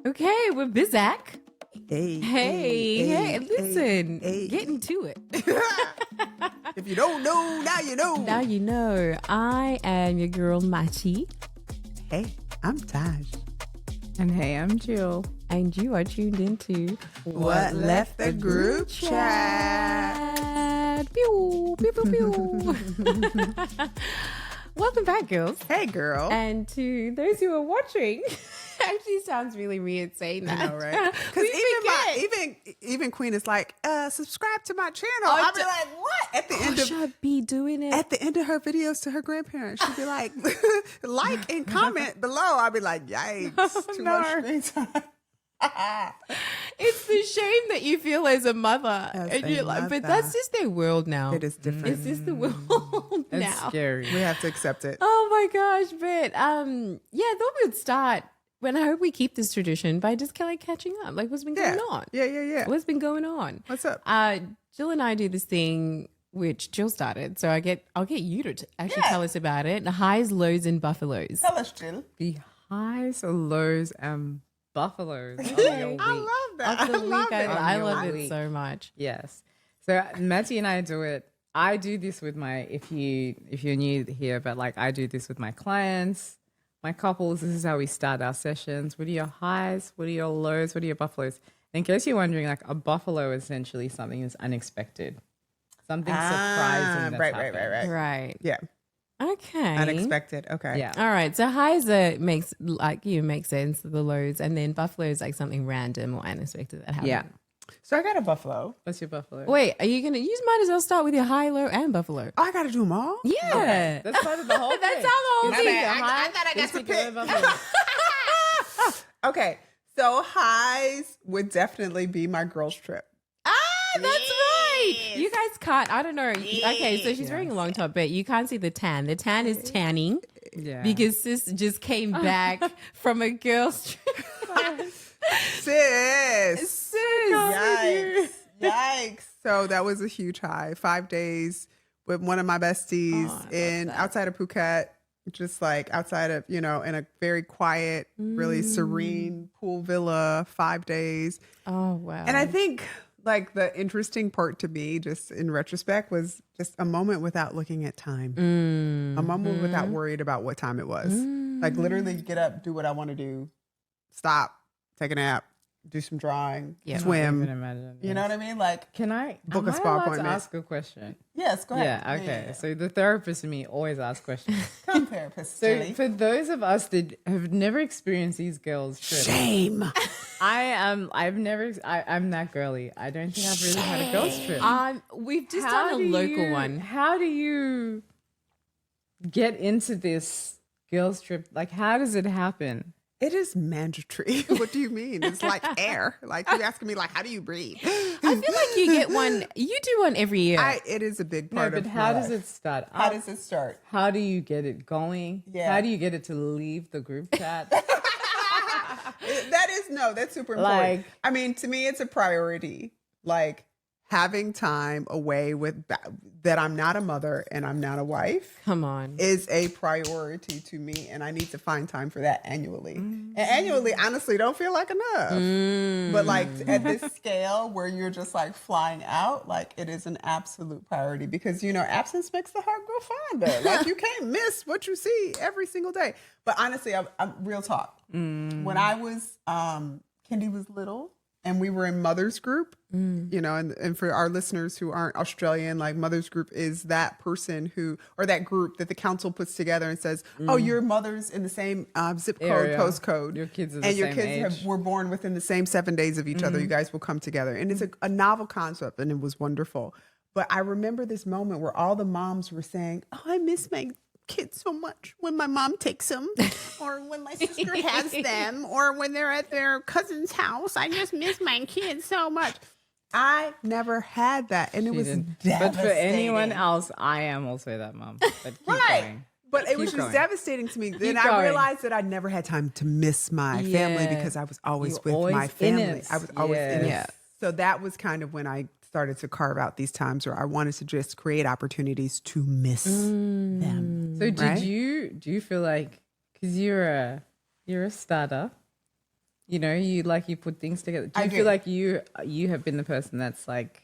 Okay, we're Bizak. Hey, Listen, hey. getting to it. If you don't know, now you know. Now you know, I am your girl Machi, Hey, I'm Tahj. And hey, I'm Jill. and you are tuned into What left the group chat? Pew, pew, pew, pew. Welcome back, girls. Hey, girl. And to those who are watching, actually sounds really weird saying that. I know, right? Because even Queen is like, subscribe to my channel. I'll be like, what? At the end of I'd be doing it. at the end of her videos to her grandparents, she'd be like, like and comment below. I'll be like, yikes, too much screen time. It's the shame that you feel as a mother. As and a you're like, but mother. that's just their world now. It is different. It's just the world It's now. scary. We have to accept it. Oh my gosh. But yeah, I thought we would start when I hope we keep this tradition by just kind of catching up. Like what's been Yeah. going on? Yeah. What's been going on? What's up? Jill and I do this thing which Jill started. So I'll get you to actually tell us about it. The highs, lows, and buffaloes. Tell us, Jill. The highs, lows, and buffaloes. Of your week. I love that. Of the I love week, it. I love Your it week. so much. Yes. So Matty and I do it. I do this with my if you're new here, but like I do this with my clients, my couples. This is how we start our sessions. What are your highs? What are your lows? What are your buffaloes? In case you're wondering, like a buffalo is essentially something that's unexpected, something surprising. That's happened. Right. Yeah. Okay. Unexpected. Okay. Yeah. All right. So highs makes sense. The lows, and then buffalo is like something random or unexpected that happened. Yeah. So I got a buffalo. What's your buffalo? Wait, are you gonna? You might as well start with your high, low, and buffalo. Oh, I got to do them all? Yeah. That's part of the whole thing. That's how the whole It's thing. like a I high, thought I got it's to a good pick. buffalo. Okay. So highs would definitely be my girls' trip. That's right. You guys can't. I don't know. Okay, so she's wearing a long top, but you can't see the tan. The tan is tanning Yeah. because sis just came back from a girl's trip. Sis. Sis. Yikes. So that was a huge high. 5 days with one of my besties Oh, I love in that. outside of Phuket, just like outside of, in a very quiet, really serene pool villa, 5 days. Oh wow. And I think like the interesting part to me, just in retrospect, was just a moment without looking at time. A moment without worried about what time it was. Like literally get up, do what I want to do, stop, take a nap, do some drawing, Yeah. Even swim. imagine. You know what I mean? Like, Can I Book am a I spa allowed appointment. to ask a question? yes, go ahead. Yeah, okay. So the therapist in me always asks questions. Come therapist, So Jilly. for those of us that have never experienced these girls' trips, Shame. I'm that girly. I don't think I've really had a girls' trip. We've just How done a do local you- one. How do you get into this girls' trip? Like, how does it happen? It is mandatory. What do you mean? It's like air. Like you're asking me, like, how do you breathe? I feel like you get one. You do one every year. It is a big No, part but of how my does life. it start? How does it start? How do you get it going? Yeah. How do you get it to leave the group chat? That's super important. Like- I mean, to me, it's a priority. Like having time away that I'm not a mother and I'm not a wife Come on. is a priority to me, and I need to find time for that annually. And annually, honestly, don't feel like enough. But like at this scale where you're just like flying out, like it is an absolute priority because absence makes the heart grow fonder. Like you can't miss what you see every single day. But honestly, I'm real talk. When I was Kendi was little. And we were in Mother's Group, and for our listeners who aren't Australian, like Mother's Group is that person or that group that the council puts together and says, oh, your mother's in the same zip code, Area. postcode. Your kids are the and your same kids age. were born within the same 7 days of each other. You guys will come together. And it's a novel concept and it was wonderful. But I remember this moment where all the moms were saying, oh, I miss my kids so much when my mom takes them or when my sister has them or when they're at their cousin's house. I just miss my kids so much. I never had that, and it was But devastating. for anyone else, I am also that mom. But keep Right. going. But it was Keep just going. devastating to me. Then Keep I going. realized that I never had time to miss my family Yeah. because I was always You were with my always in family. it. I was always in it. Yeah. So that was kind of when I started to carve out these times where I wanted to just create opportunities to miss them. So Right? do you feel like, because you're a starter, You know, you put things together. Do I you do. feel like you have been the person that's like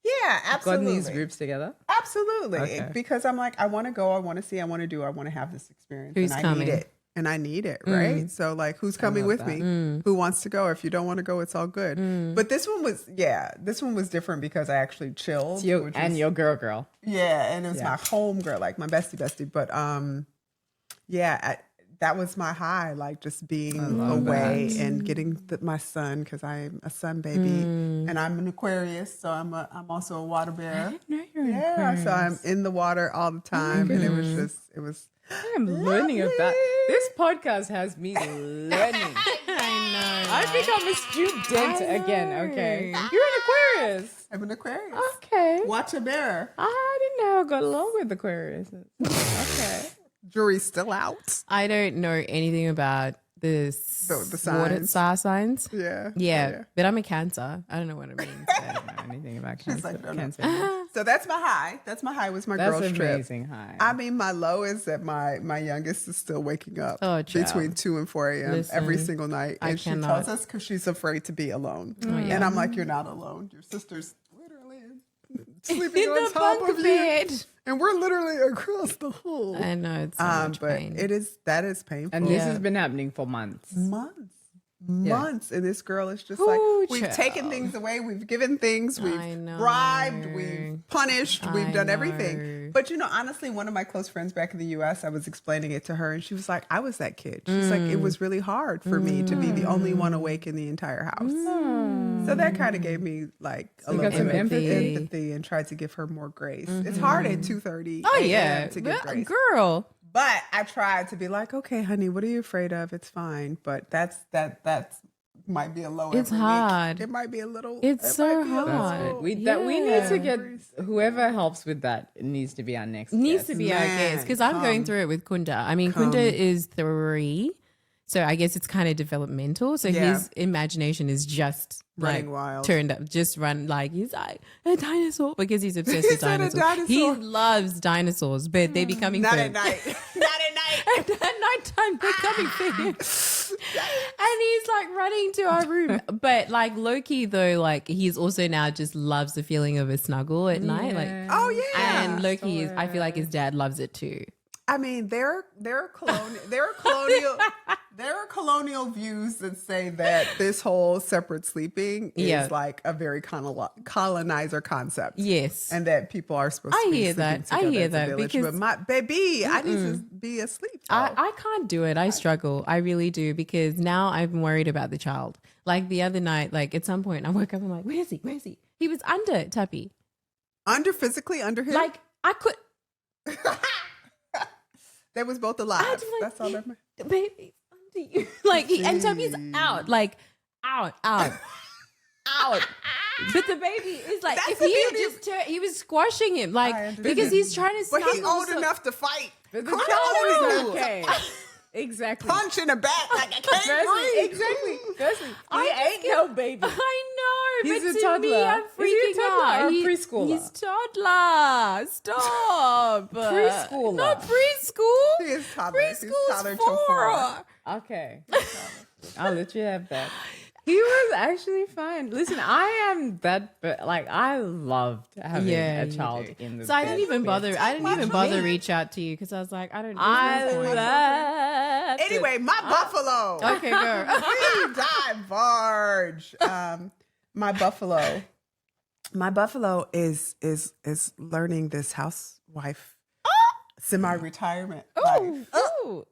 Yeah, gotten absolutely. these groups together? Absolutely. Okay. Because I'm like, I want to go, I want to see, I want to do, I want to have this experience. Who's and I coming? need it. And I need it, right? So like, who's coming love with that. me? Who wants to go? If you don't want to go, it's all good. But this one was different because I actually chilled. Your girl. Yeah, and it was Yeah. my home girl, like my bestie. But that was my high, like just being away and getting my son, because I'm a sun baby and I'm an Aquarius, so I'm also a water bear. No, you're Yeah, so I'm in the water all the time, and it was. I'm learning about this podcast has me learning. I know. I've become a student again. Okay, you're an Aquarius. I'm an Aquarius. Okay, Watch a bear. I didn't know I got along with Aquarius. Okay. Jury's still out. I don't know anything about this The water signs. star signs. Yeah. Yeah, but I'm a Cancer. I don't know what it means. I don't know anything about cancer. like, no, no. Cancer. So that's my high. That's my high. Was my That's girls trip. amazing. Hi. I mean, my low is that my youngest is still waking up Oh, child. between 2 and 4 a.m. every Listen, single night. I And she cannot. tells us because she's afraid to be alone. yeah. And I'm like, you're not alone. Your sister's literally sleeping In on the top bunk of you. bed. And we're literally across the hall. I know it's so much But pain. that is painful. and this Yeah. has been happening for months. months. And this girl is just Ooh, like, we've child. taken things away, we've given things, I we've know. bribed, we've punished, we've I done know. everything. But honestly, one of my close friends back in the US, I was explaining it to her, and she was like, I was that kid. She's like, it was really hard for me to be the only one awake in the entire house. So that kind of gave me like a you little got some bit of empathy. empathy and tried to give her more grace. It's hard at 2:30 oh a.m. yeah, to give Well, grace. girl. But I tried to be like, okay, honey, what are you afraid of? It's fine. But that's might be a low. It's every week. hard. It might be a little. It's it so might be a little- hard. We need to Yeah. get whoever helps with that. It needs to be our next. Needs guest. to be our Man, guest because I'm going through it with Kunda. I mean, Kunda is 3, so I guess it's kind of developmental. So Yeah. his imagination is just Running like, wild. turned up, just run like he's like a dinosaur because he's obsessed He with said a dinosaurs. He dinosaur. loves dinosaurs, but they're becoming Not fur. at night. Not at night. At nighttime, they're coming for him. And he's like running to our room. But like Loki, though, like he's also now just loves the feeling of a snuggle at night. Like, Oh yeah. and Loki is, I feel like his dad loves it too. I mean, there are colonial views that say that this whole separate sleeping is Yeah. like a very colonizer concept. Yes. And that people are supposed I to be hear sleeping that. I together hear as a that village. because- But my baby, I need to be asleep. I can't do it. I struggle. I really do because now I'm worried about the child. Like the other night, like at some point I woke up, I'm like, where is he? Where is he? He was under Tuppy. Physically under him. Like I could, They was both alive. I had to, like, That's all that matters. baby, under you. Like and Tuppy's out, like out. But the baby is like, That's if the he had beauty of- just he was squashing him, like I understand. because he's trying to But snuggle. he's old so- enough to fight. But the Kunta child old is enough to okay. fight. Exactly. Punch in the back like I can't Firstly, breathe. exactly. Firstly, I he just ain't get- no baby. I know, He's but a to toddler. me, I'm Is he a freaking toddler out. or a preschooler? He's toddler. Stop. Preschooler. Not preschool. He is toddler. He's Preschool's toddler till 4. Okay. I'll let you have that. He was actually fine. Listen, I am that, but like I loved having Yeah, a you child do. in the So I bed didn't even with bother. I didn't even bother reach out to you because I was like, I don't. I love Anyway, my buffalo. Okay, go. We diverge. My buffalo is learning this housewife semi-retirement life. Oh.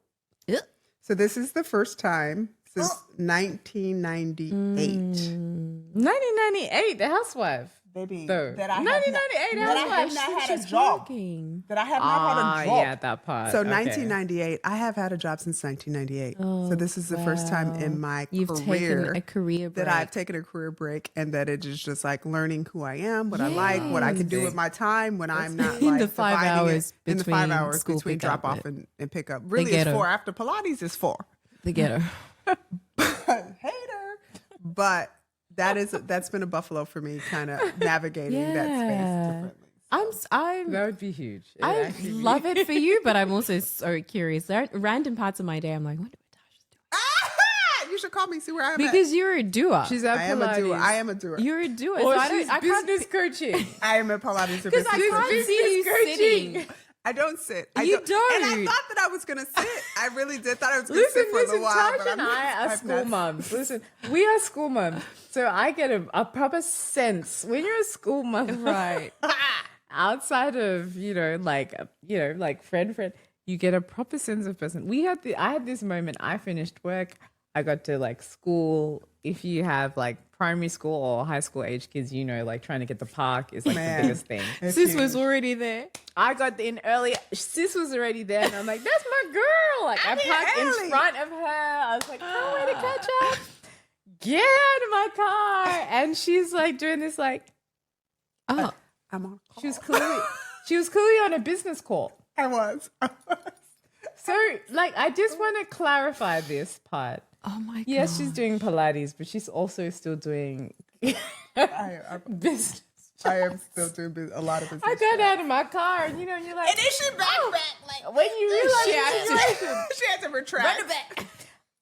So this is the first time since 1998, 1998, The Housewife. baby, Though. that I have 1998 not, that I have Housewife. not had a She's job. working. That I have not had a job. Yeah, that part. So Okay. 1998, I have had a job since 1998. so this is the first time in my You've career taken a career break. that I've taken a career break, and that it is just like learning who I am, what I like, what I can do with my time when I'm not In like the 5 dividing hours it, in the 5 between hours school between pickup drop off and- and pick up. Really, it's ghetto. 4. After Pilates, is 4. the ghetto. Hater, but that's been a buffalo for me, kind of navigating that space differently. I'm That would be huge. It I actually be- love it for you, but I'm also so curious. There are random parts of my day. I'm like, what did Tahj do? Ah, you should call me. See where I am Because you're a doer. She's at I am a Pilates. doer. I am a doer. You're a doer. Or so she's I can't business coaching. I am a Pilates because I can't see you sitting. I don't sit. I You And I don't. thought that I was going to sit. I really did. Thought I was going to sit for a Listen, little while. Tahj but and I are I'm school not. mums. Listen, we are school mums. So I get a proper sense when you're a school mum, Right. outside of, like friend, you get a proper sense of person. I had this moment, I finished work, I got to like school. If you have like primary school or high school age kids, like trying to get the park is like Man. the biggest thing. It's Sis huge. was already there. I got in early. Sis was already there, and I'm like, "That's my girl!" Like I I'm parked early. in front of her. I was like, "Can't wait to catch up." Get out of my car, and she's like doing this, like Oh, I'm on call. she was clearly on a business call. I was. So, like, I just want to clarify this part. oh my god. Yes, she's doing Pilates, but she's also still doing I business. am still doing a lot of business. I got out of my car, and you're like, And then she back, like, when you realize she the had situation. to, she had to retract. back.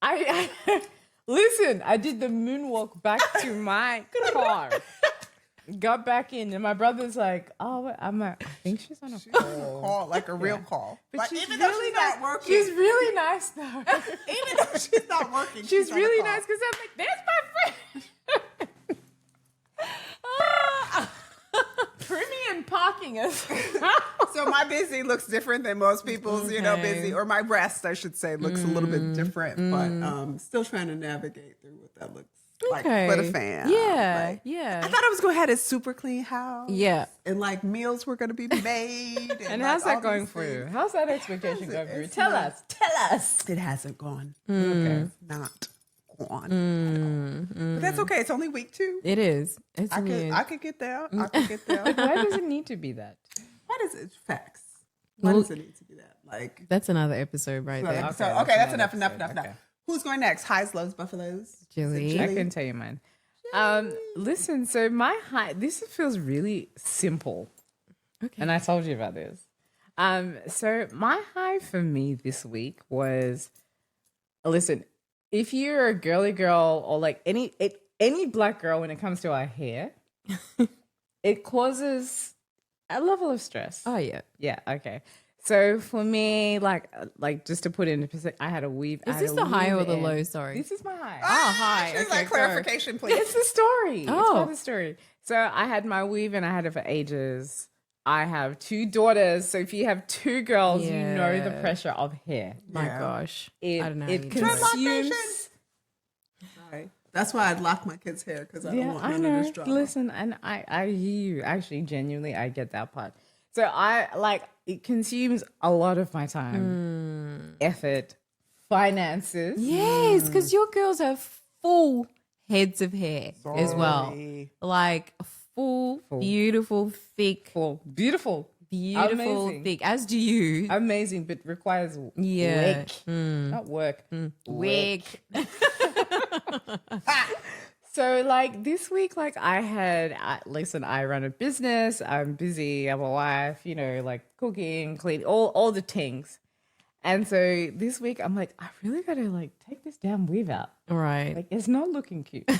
I listen. I did the moonwalk back to my car, got back in, and my brother's like, "Oh, I'm like, I think she's on a call." Call, like a real call. But Like, she's even though really she's nice. not working. She's really nice though. Even though she's not working. She's on a really call. nice because I'm like, "There's my friend." Premium parking is. So my busy looks different than most people's, Okay. busy, or my rest, I should say, looks a little bit different, but still trying to navigate through what that looks like for the fam. Yeah, Like, yeah. I thought I was going to have a super clean house. Yeah. And like meals were going to be made. And like, how's all that going these for you? things. How's that expectation going for you? It's Tell not- us. Tell us. It hasn't gone. Okay. Not gone. But that's okay. It's only week 2. It is. It's I weird. could get there. I could get there. Why does it need to be that? Why does it facts? Why Well, does it need to be that? Like, That's another episode right there. okay, that's that's another enough. episode. Okay. Who's going next? Highs, lows, buffaloes. Julie. I can tell you mine. Listen, so my high, this feels really simple. Okay. And I told you about this. So my high for me this week was, listen, if you're a girly girl or like any black girl when it comes to our hair, it causes a level of stress. Oh yeah. Yeah, okay. So for me, like just to put it into perspective, I had a weave. I Is had this a the high or weave the in. low? Sorry. This is my high. hi. She's Okay, like, clarification, please. It's the story. It's Oh. part of the story. So I had my weave and I had it for ages. I have 2 daughters. So if you have 2 girls, you know the Yeah. pressure of hair. My Yeah. gosh. It, I don't know. how it you do it. consumes. Right. That's why I'd lock my kids' hair because I don't Yeah, want I none know. of this drama. Listen, and I hear you. Actually, genuinely, I get that part. So it consumes a lot of my time, effort, finances. Yes, because your girls have full heads of hair as well. Sorry. Like full, beautiful, thick, Beautiful, beautiful, amazing. thick. As do you. amazing, but requires Yeah. work, not work. Wig. So like this week, like I had, listen, I run a business. I'm busy. I'm a wife. Like cooking, cleaning, all the things. And so this week, I'm like, I really gotta like take this damn weave out. Right. Like it's not looking cute.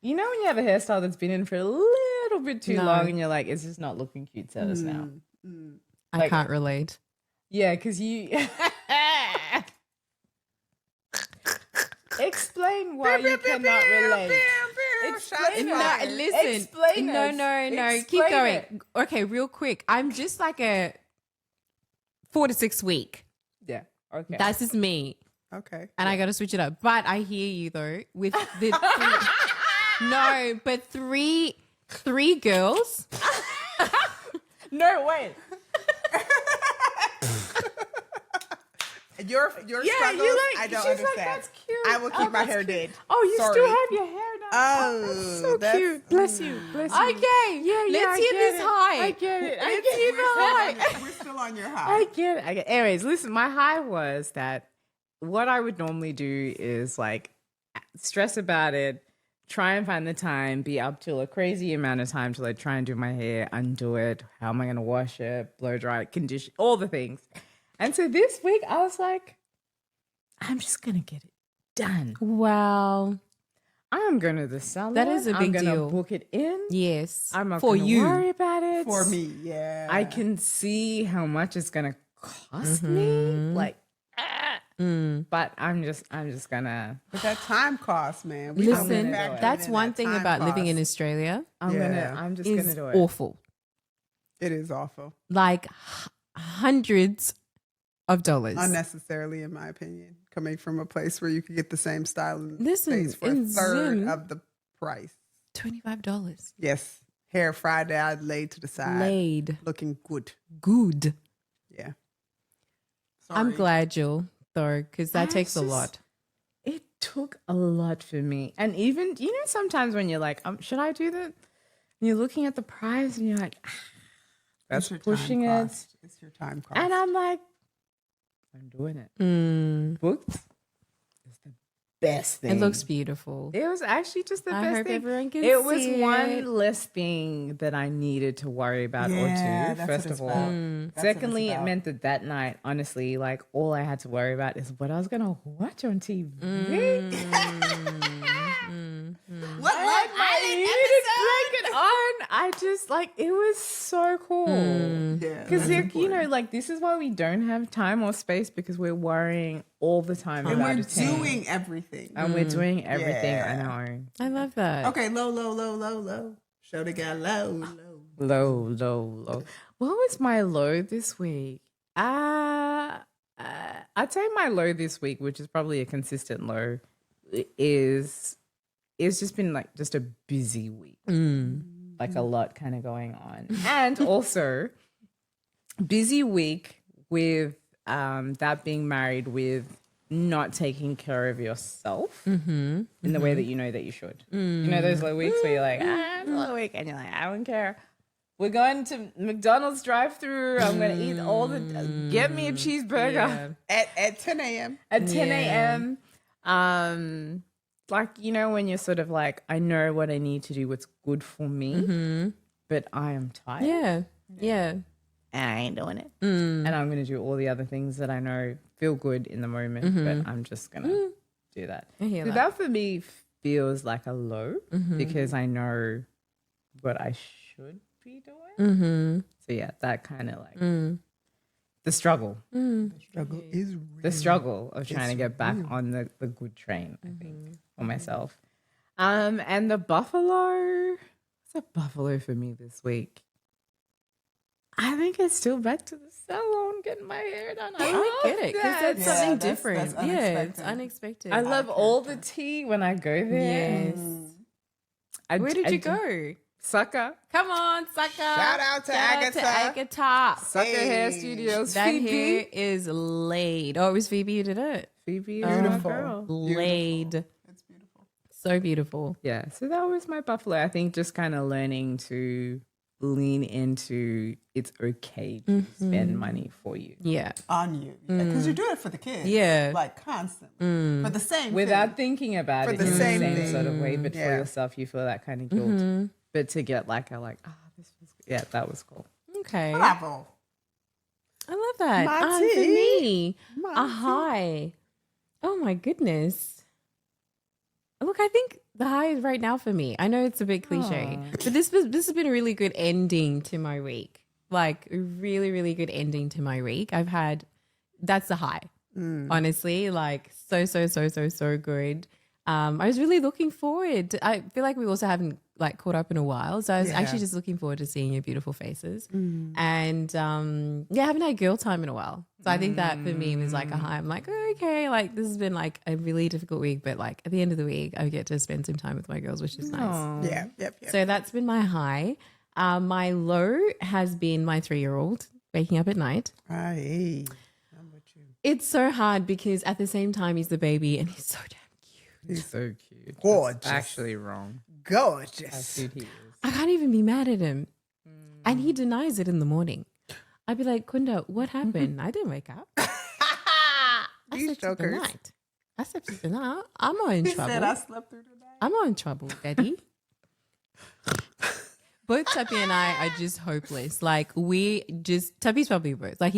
You know when you have a hairstyle that's been in for a little bit too No. long, and you're like, it's just not looking cute. Tell us now. I like- can't relate. Yeah, because you explain why you cannot relate. Explain No, it. listen. Explain no, it. no, no. Keep Explain going. it. Okay, real quick. I'm just like a 4 to 6 week. Yeah. Okay. That's just me. Okay. And I got to switch it up. But I hear you though with the no, but three girls. no wait. Your Yeah, struggles, you like. I don't she's understand. like, that's cute. I will keep my that's hair cute. did. Oh, you Sorry. still have your hair now. Oh, that's so that's- cute. Bless you. Bless you. Okay, Yeah, let's I hear get this it. high. I get it. I Let's get hear it. the high. We're still on your I high. get it. Anyways, listen, my high was that what I would normally do is like stress about it, try and find the time, be up till a crazy amount of time to like try and do my hair, undo it. How am I going to wash it, blow dry it, condition, all the things. And so this week I was like, I'm just going to get it done. Wow. I'm going to the salon. That is a big I'm gonna deal. book it in. Yes. I'm not for gonna you. worry about it. For me, yeah. I can see how much it's gonna cost me. Like, but I'm just gonna. But that time cost, man. Listen, don't factor that's in one that thing time about living in cost. Australia I'm just is gonna do it. awful. It is awful. Like hundreds of dollars. Unnecessarily, in my opinion. Coming from a place where you could get the same style and Listen, face for a in third Zim- of the price. $25. Yes. Hair fried out, laid to the side. Laid. Looking good. Good. Yeah. I'm Sorry. glad, Jill, though, because that takes a lot. It took a lot for me, and even sometimes when you're like, should I do that? And you're looking at the price, and you're like, It's that's your pushing time it. cost. It's your time cost. And I'm like, I'm doing it. Booked is the best thing. It looks beautiful. It was actually just the I best hope thing. everyone can It was see one it. less thing that I needed to worry about Yeah, or that's two, what first it's of all. about. That's what it's Secondly, it about. meant that night, honestly, like all I had to worry about is what I was going to watch on TV. What like I needed to crank it on. I just like it was so cool. Yeah. Because that's important. like this is why we don't have time or space because we're worrying all the time And about we're a team. doing everything. And we're doing everything. Yeah. I know. I love that. Okay, low. Show the guy low. Low. What was my low this week? I'd say my low this week, which is probably a consistent low, is it's just been like just a busy week. Like a lot kind of going on. And also busy week with that being married with not taking care of yourself in the way that you know that you should. You know those low weeks where you're like, it's a low week, and you're like, I don't care. We're going to McDonald's drive-through. I'm going to eat all the. Get me a cheeseburger At 10 a.m. at 10 a.m. Like when you're sort of like, I know what I need to do, what's good for me, but I am tired. Yeah. And I ain't doing it. And I'm going to do all the other things that I know feel good in the moment, but I'm just going to do that. I hear So that. that for me feels like a low because I know what I should be doing. So yeah, that kind of like the struggle. Struggle is real. The struggle of trying to get back on the good train, I think, for myself. And the buffalo, what's a buffalo for me this week? I think it's still back to the salon getting my hair done. I get it because that. that's something that's different. Yeah, it's unexpected. unexpected. I love all the tea when I go there. Yes. I Where did I you do- go? Sucker. Come on, sucker. Shout out to Agatha. Agatha. Sucker Hair Hey. Studios. That Phoebe. hair is laid. Oh, it was Phoebe who did it. Phoebe. Beautiful. Girl. Laid. It's beautiful. So beautiful. Yeah. So that was my buffalo. I think just kind of learning to lean into it's okay to spend money for you. Yeah. On you. Because you do it for the kids. Yeah. Like constantly. For the same Without thing. thinking about For it the in same the same thing. sort of way, but for Yeah. yourself, you feel that kind of guilt. But to get this was good. Yeah, that was cool. Okay. Bravo. I love that. My For tea. me, My a high. Oh my goodness. Look, I think the high is right now for me. I know it's a bit cliche, but this has been a really good ending to my week. Like a really, really good ending to my week. That's the high. Honestly, like so good. I was really looking forward. I feel like we also haven't like caught up in a while, so I was actually just looking forward to seeing your beautiful faces. And I haven't had girl time in a while, so I think that for me was like a high. I'm like, oh, okay, like this has been like a really difficult week, but like at the end of the week, I get to spend some time with my girls, which is nice. Yeah. Yep. So that's been my high. My low has been my 3-year-old waking up at night. Hey. I'm with you. It's so hard because at the same time he's the baby and he's so damn cute. He's so cute. Gorgeous. That's actually wrong. Gorgeous. How cute he is. I can't even be mad at him. And he denies it in the morning. I'd be like, Kunda, what happened? I didn't wake up. I These slept through the jokers. night. I slept through the night. I'm not in He trouble. said I slept through the night. I'm not in trouble, Daddy. both Tuppy and I are just hopeless. Like Tuppy's probably worse. Like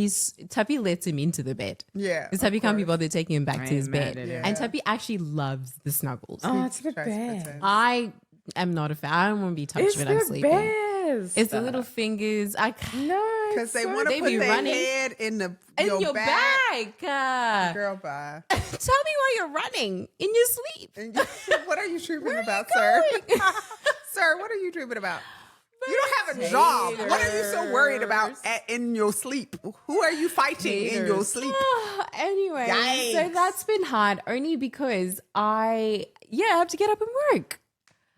Tuppy lets him into the bed. Yeah. Because Tuppy can't be bothered taking him back to his bed. Yeah. And Tuppy actually loves the snuggles. Oh, it's the Tries to best. pretend. I am not a fan. I don't want to be touched It's when I'm the sleeping. best. It's the little fingers. No, Because they want to They put be their running head in your bag. bag. Girl, bye. Tell me why you're running in your sleep. And what are you dreaming about, sir? Sir, what are you dreaming about? You don't have a job. What are you so worried about in your sleep? Who are you fighting in your sleep? Anyway, so Yikes. that's been hard only because I have to get up and work.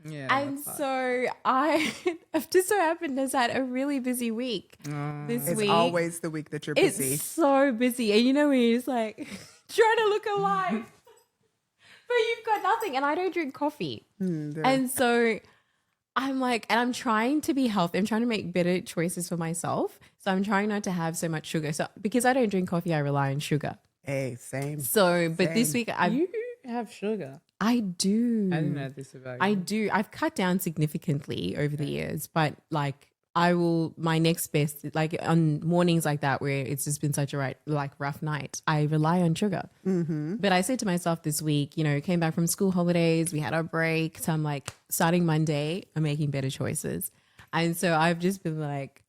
Yeah, And that's hard. so I have just so happened has had a really busy week this It's week. always the week that you're busy. It's so busy. And you know when you're just like trying to look alive, but you've got nothing. And I don't drink coffee. And so I'm like, and I'm trying to be healthy. I'm trying to make better choices for myself. So I'm trying not to have so much sugar. So because I don't drink coffee, I rely on sugar. Hey, same. So, but this week You have sugar. I do. I didn't know this about you. I do. I've cut down significantly over the years, but like my next best, like on mornings like that where it's just been such a rough night, I rely on sugar. Mm-hmm. But I said to myself this week, came back from school holidays, we had our break. So I'm like, starting Monday, I'm making better choices. And so I've just been like,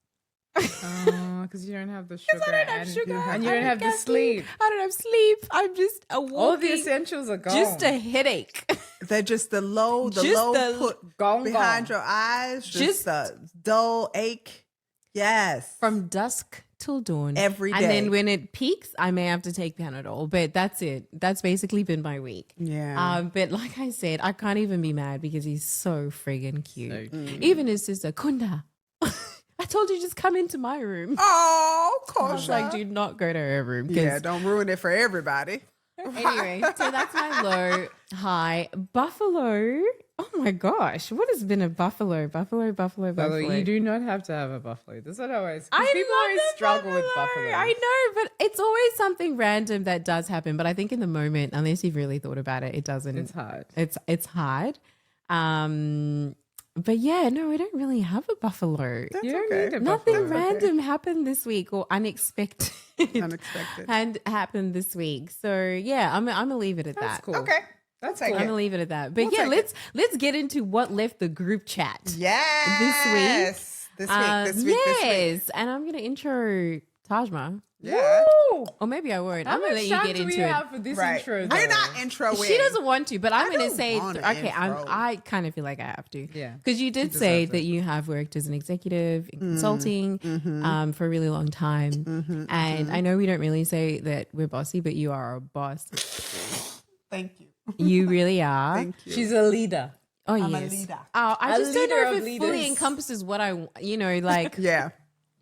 because you don't have the sugar. I don't have sugar. And you I don't have the caffeine, sleep. I don't have sleep. I'm just a walking, All the essentials are gone. just a headache. They're just the low put gone, behind gone. your eyes, just Just- the dull ache. Yes. From dusk till dawn. Every And day. then when it peaks, I may have to take Panadol. But that's it. That's basically been my week. Yeah. But like I said, I can't even be mad because he's so friggin' cute. So cute. Even his sister, Kunda. I told you just come into my room. Oh, I was Kosha. like, do not go to her room. 'cause- Yeah, don't ruin it for everybody. Anyway, so that's my low. High. Buffalo. Oh my gosh. What has been a buffalo? Buffalo. Although you do not have to have a buffalo. That's what I always. 'cause I people love always the struggle with buffalo. buffalo. I know, but it's always something random that does happen. But I think in the moment, unless you've really thought about it, it doesn't. It's hard. It's hard. But yeah, no, I don't really have a buffalo. That's You don't okay. need a Nothing buffalo. random happened this week or unexpected. Unexpected. had happened this week. So yeah, I'm gonna leave it at That's that. cool. Okay. That's Take cool. I'm gonna leave it at that. But We'll yeah, take let's get into what left the group chat. Yes. This week. Yes, and I'm gonna intro Tajma. Yeah. Woo! Or maybe I won't. How I'm gonna much let you time get do we into it. have for this Right. intro? We're though? not introing. She doesn't want to, but I'm I going to don't say, want an okay, intro. I kind of feel like I have to. Yeah. Because you did She say deserves that it. you have worked as an executive in consulting for a really long time. And I know we don't really say that we're bossy, but you are a boss. Thank you. You really are. Thank you. She's a leader. Oh, I'm a yes. leader. Oh, I A just don't leader know of if it fully leaders. encompasses what I, like. Yeah.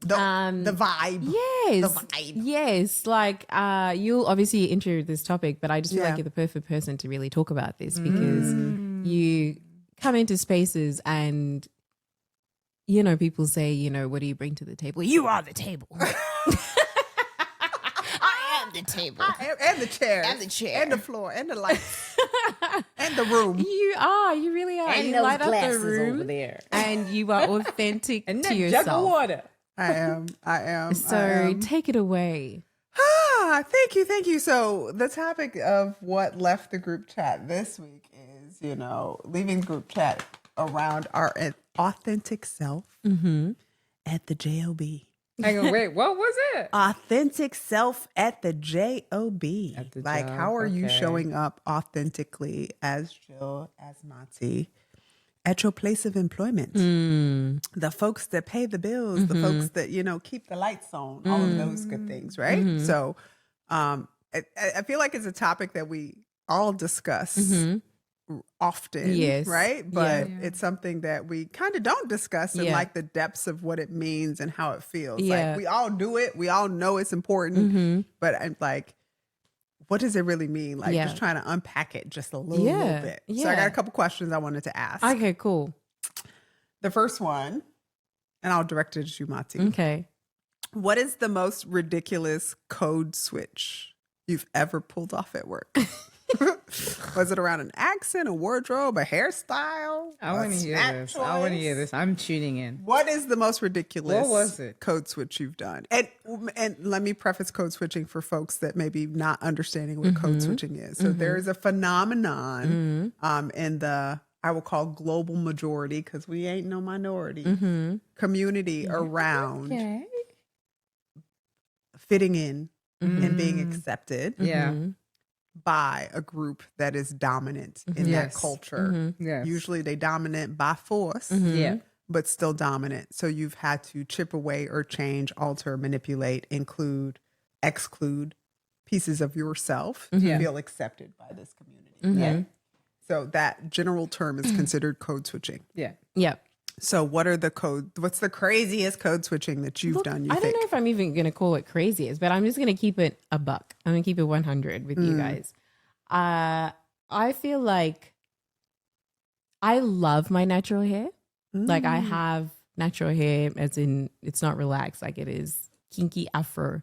The vibe. Yes. The vibe. Yes. Like you'll obviously intro this topic, but I just feel Yeah. like you're the perfect person to really talk about this because you come into spaces and people say, what do you bring to the table? You are the table. I am the table. And the chair. And the chair. And the floor. And the lights. and the room. You are. You really are. You light up the room over there. and you are authentic And to that yourself. jug of water. I am. So take it away. Thank you. So the topic of what left the group chat this week is, leaving the group chat around our authentic self at the J.O.B. Hang on, wait, what was it? Authentic self at the J.O.B. At the Like, job, how are you okay. showing up authentically as Jill, as Mati, at your place of employment? The folks that pay the bills, the folks that, keep the lights on, all of those good things, right? So I feel like it's a topic that we all discuss often, Yes. right? But Yeah. it's something that we kind of don't discuss in Yeah. like the depths of what it means and how it feels. Yeah. Like we all do it, we all know it's important, but I'm like, what does it really mean? Like Yeah. just trying to unpack it just a little Yeah. bit. So I Yeah. got a couple questions I wanted to ask. Okay, cool. The first one, and I'll direct it to you, Mati. Okay. What is the most ridiculous code switch you've ever pulled off at work? Was it around an accent, a wardrobe, a hairstyle? I want to hear this. I want to hear this. I'm tuning in. What is the most ridiculous What was it? code switch you've done? And let me preface code switching for folks that may be not understanding what code switching is. So there is a phenomenon in the, I will call global majority, because we ain't no minority, community around fitting in and being accepted by a group that is dominant in that culture. Yes. Usually they dominant by force, but still dominant. So you've had to chip away or change, alter, manipulate, include, exclude pieces of yourself to feel accepted by this community. Yeah. So that general term is considered code switching. Yeah. Yep. So what's the craziest code switching that you've done, you I think? don't know if I'm even going to call it craziest, but I'm just going to keep it a buck. I'm going to keep it 100 with you guys. I feel like I love my natural hair. Like I have natural hair, as in it's not relaxed, like it is kinky afro.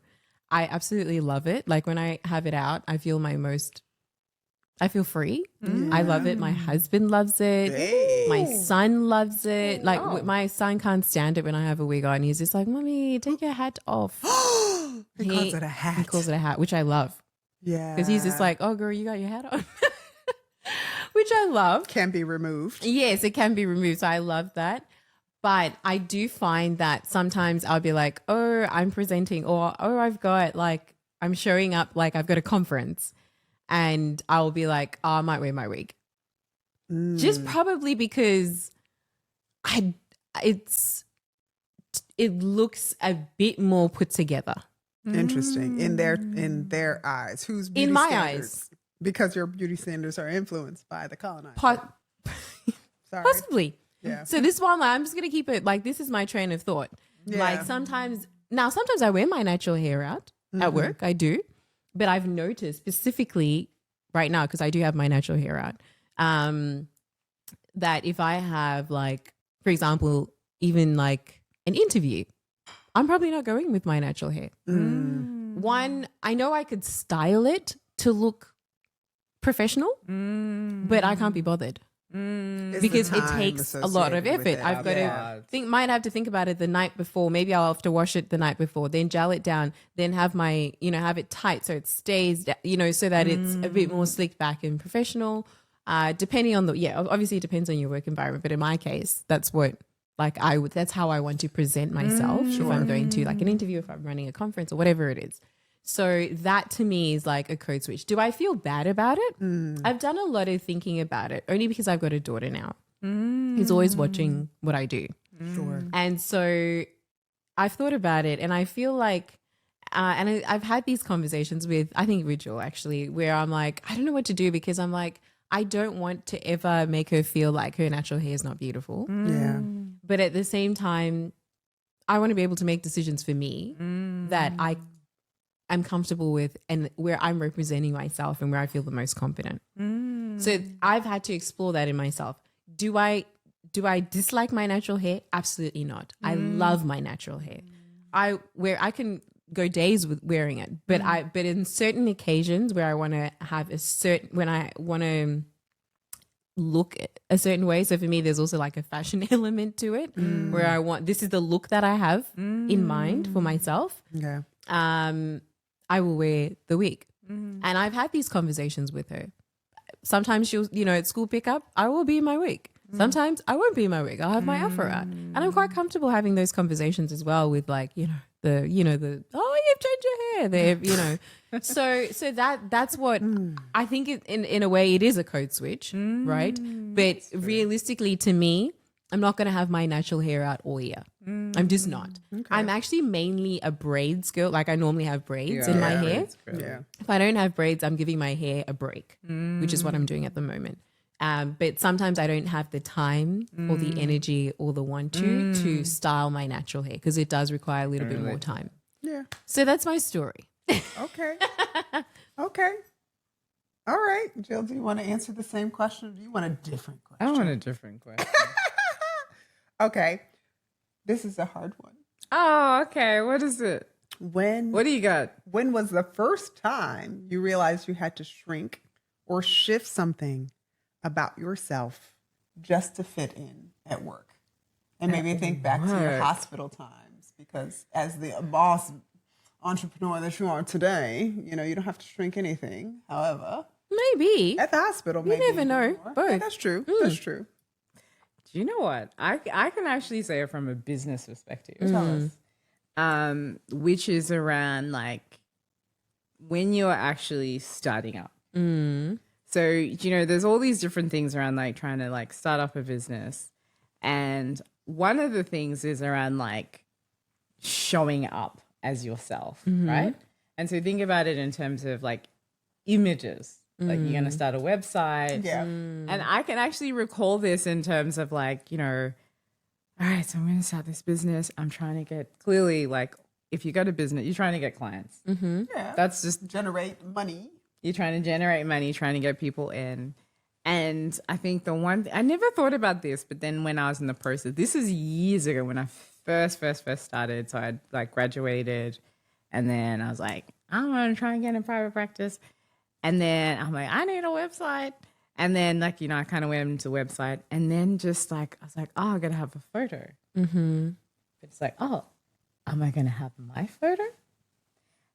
I absolutely love it. Like when I have it out, I feel free. I love it. My husband loves it. Hey. My son loves it. Like my son can't stand it when I have a wig on. He's just like, "Mommy, take your hat off." He calls it a hat. He calls it a hat, which I love. Yeah. Because he's just like, "Oh, girl, you got your hat on," which I love. Can be removed. Yes, it can be removed. So I love that. But I do find that sometimes I'll be like, "Oh, I'm presenting," or "Oh, I'm showing up, like I've got a conference." And I'll be like, oh, I might wear my wig. Just probably because it looks a bit more put together. Interesting. In their eyes. Whose beauty In my standards? eyes. Because your beauty standards are influenced by the colonizer. Sorry. Possibly. Yeah. So this one, I'm just going to keep it like, this is my train of thought. Yeah. Like sometimes I wear my natural hair out at work. I do. But I've noticed specifically right now, because I do have my natural hair out, that if I have like, for example, even like an interview, I'm probably not going with my natural hair. One, I know I could style it to look professional, but I can't be bothered. Because it takes a lot of effort. I've got to might have to think about it the night before. Maybe I'll have to wash it the night before, then gel it down, then have have it tight so it stays, so that it's a bit more slicked back and professional. Depending on obviously it depends on your work environment, but in my case, that's that's how I want to present myself if I'm going to like an interview, if I'm running a conference or whatever it is. So that to me is like a code switch. Do I feel bad about it? I've done a lot of thinking about it, only because I've got a daughter now who's always watching what I do. Sure. And so I've thought about it, and I feel like, I've had these conversations with Rachel actually, where I'm like, I don't know what to do, because I'm like, I don't want to ever make her feel like her natural hair is not beautiful. Yeah. But at the same time, I want to be able to make decisions for me that I'm comfortable with, and where I'm representing myself and where I feel the most confident. So I've had to explore that in myself. Do I dislike my natural hair? Absolutely not. I love my natural hair. I can go days with wearing it, but in certain occasions where I want to have when I want to look a certain way. So for me, there's also like a fashion element to it, where this is the look that I have in mind for myself. Yeah. I will wear the wig. And I've had these conversations with her. Sometimes she'll, at school pickup, I will be in my wig. Sometimes I won't be in my wig. I'll have my afro out. And I'm quite comfortable having those conversations as well with like, you've changed your hair. So that's what I think in a way it is a code switch, right? But realistically to me, I'm not going to have my natural hair out all year. I'm just not. Okay. I'm actually mainly a braids girl. Like I normally have braids in my hair. Yeah. If I don't have braids, I'm giving my hair a break, which is what I'm doing at the moment. But sometimes I don't have the time or the energy or the want to style my natural hair, because it does require a little bit more time. Yeah. So that's my story. Okay. Okay. All right. Jill, do you want to answer the same question, or do you want a different question? I want a different question. Okay. This is a hard one. Oh, okay. What is it? What do you got? When was the first time you realized you had to shrink or shift something about yourself just to fit in at work. And maybe think back to your hospital times, because as the boss entrepreneur that you are today, you know, you don't have to shrink anything. However, Maybe. at the hospital, You maybe never even know. more. Both. Yeah, that's true. That's true. Do you know what? I can actually say it from a business perspective. Tell us. Which is around like when you're actually starting up. So, you know, there's all these different things around like trying to like start up a business. And one of the things is around like showing up as yourself, right? And so think about it in terms of like images. Like you're going to start a website. Yeah. And I can actually recall this in terms of like, you know, all right, so I'm going to start this business. I'm trying to get clearly like if you got a business, you're trying to get clients. Yeah. That's just Generate money. you're trying to generate money, trying to get people in. And I think the one I never thought about this, but then when I was in the process, this is years ago when I first started. So I like graduated, and then I was like, I'm gonna try and get in private practice. And then I'm like, I need a website. And then like, you know, I kind of went into the website, and then just like I was like, oh, I gotta have a photo. But it's like, oh, am I gonna have my photo?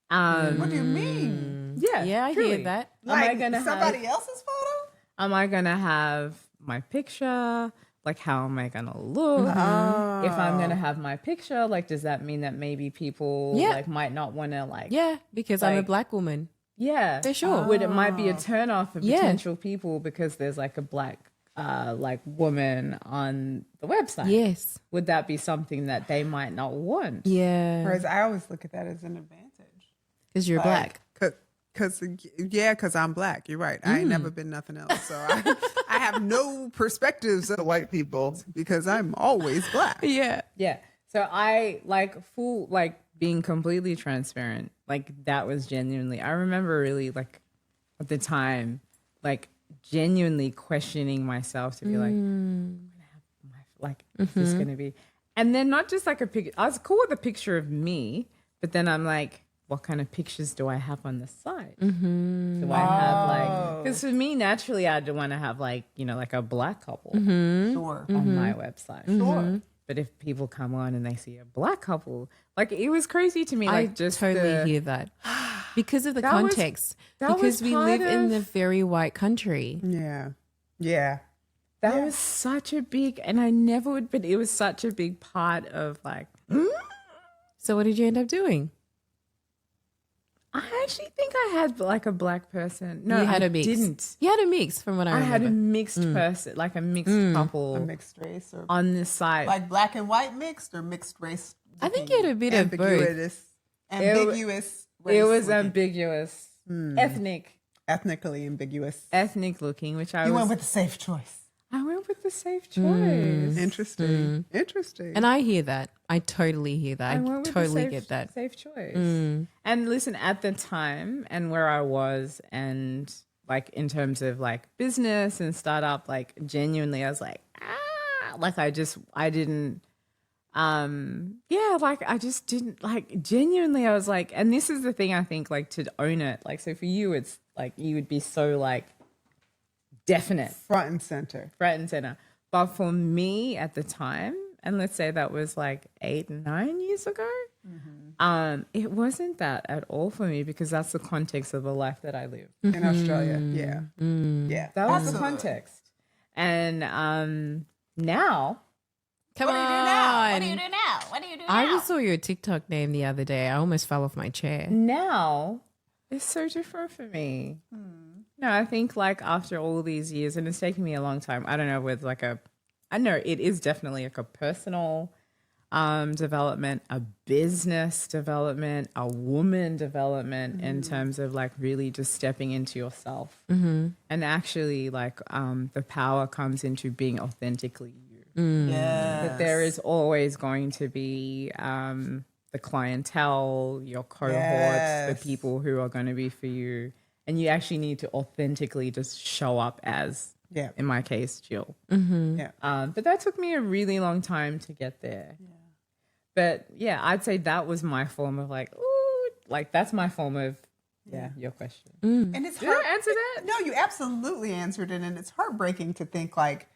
What do you mean? Yeah, Yeah, I truly. hear that. Am I Like gonna somebody else's photo? Am I going to have my picture? Like, how am I going to look? If I'm going to have my picture, like, does that mean that maybe people Yeah. like might not want to like, Yeah, because I'm a Like- black woman. yeah, For sure. Would it might be a turn off for Yeah. potential people because there's like a black like woman on the website. Yes. Would that be something that they might not want? Yeah. Whereas I always look at that as an advantage. Because you're black. Because I'm black. You're right. I ain't never been nothing else. So I have no perspectives of white people because I'm always black. Yeah. Yeah. So I like being completely transparent. Like that was genuinely, I remember really like at the time, like genuinely questioning myself to be like, I'm gonna have my, like, is this going to be? And then not just like a picture, I was cool with a picture of me, but then I'm like, what kind of pictures do I have on the side? Do I have like, because for me, naturally, I'd want to have like, you know, like a black couple Sure. on my website. Sure. But if people come on and they see a black couple, like it was crazy to me. I Like just totally hear that. Because of the That was- context. that because was we part live in of- the very white country. Yeah. Yeah. That was such a big, and I never would, but it was such a big part of like, So what did you end up doing? I actually think I had like a black person. No, you had I a mix. didn't. You had a mix from what I I remember. had a mixed person, like a mixed couple A mixed race or on this site. like black and white mixed or mixed race. I think you had a bit of both. ambiguous. Ambiguous. it was race looking. ambiguous, Ethnically ambiguous. ethnic looking, which I You was. went with the safe choice. I went with the safe choice. Interesting. Interesting. And I hear that. I totally hear that. I went with the totally safe- get that. Safe choice. And listen, at the time and where I was, and like in terms of like business and startup, like genuinely, I was like, like I didn't, like I just didn't like genuinely. I was like, and this is the thing I think, like to own it. Like, so for you, it's like you would be so like definite. Front and center. Front and center. But for me at the time, and let's say that was like 8, 9 years ago, it wasn't that at all for me because that's the context of the life that I live. In Australia. Yeah. Yeah. That was the Absolutely. context. And now, Come on. What do you do now? What do you do now? I just saw your TikTok name the other day. I almost fell off my chair. now it's so different for me. No, I think like after all these years, and it's taken me a long time. I don't know with like I know it is definitely like a personal development, a business development, a woman development in terms of like really just stepping into yourself. And actually like the power comes into being authentically you. Yeah. But there is always going to be the clientele, your cohorts, Yes. the people who are going to be for you. And you actually need to authentically just show up as, Yeah. in my case, Jill. Yeah. But that took me a really long time to get there. Yeah. But yeah, I'd say that was my form of like, ooh, like that's my form of Yeah, your question. And it's Did I answer that? No, you absolutely answered it. And it's heartbreaking to think like